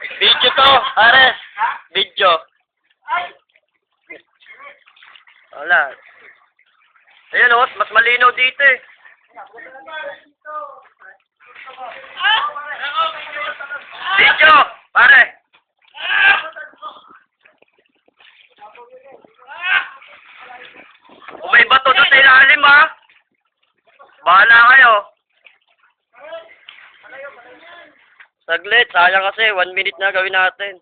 Video to, Ares. Video. Wala. Ayun o, mas malinaw dito eh. Video, pare. Kung may bato doon sa ilalim ha. Bahala kayo. Saglit, sayang kasi. 1 minute na gawin natin.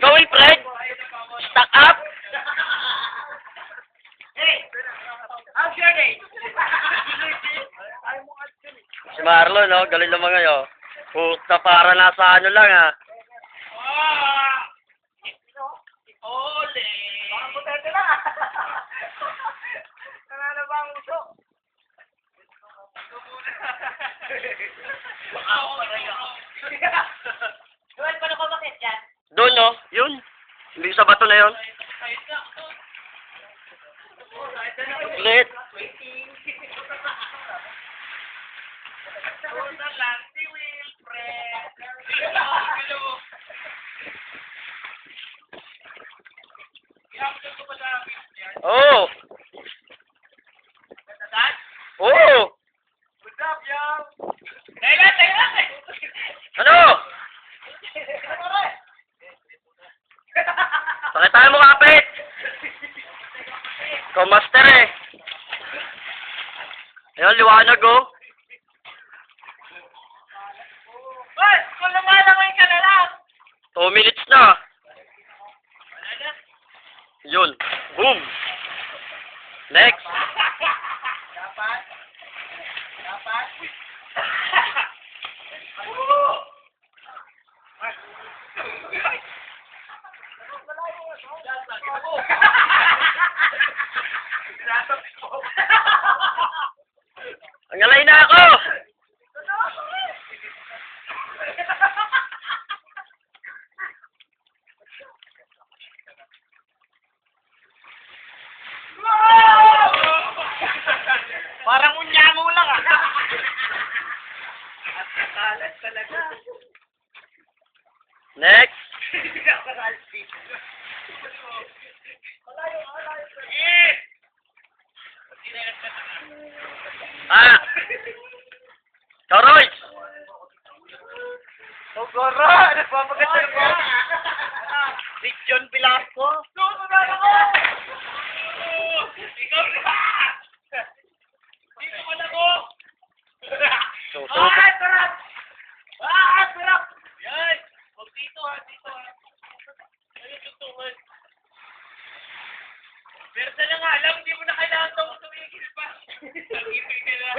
Gawin, Fred. Stack up. Si Marlon, no? Galing naman ngayon. Puta, para nasa ano lang, ha? Ole! Parang putete lang. Nanalo ba ang uso? Baka ako marayo. Doon, paano ko bakit dyan? Doon, no? Yun. Hindi sa bato na yun. Saglit. Oh! Oh! What's up, yo? Tayo lang! Ano? Bakit tayo mo kapit? Ikaw master eh. Ayun, liwanag oh. Hoy! Kung lumalangoy ka na lang! 2 minutes na. Yun. Boom. Next. Dapat? Ang alay na ako. Parang unyamo lang ah. At kakalat talaga. Next. Ah. Karoy. Oh, Goro! Nagpapaganda ko! Si John Pilasco? Susunod ako! Ikaw na! Dito ka na ko! Ah, sarap! Ah, sarap! Yan! Huwag dito ha, dito ha. Ayun, tutungan. Pero na nga lang, hindi mo na kailangan tumigil pa. Nag-ipig ka na.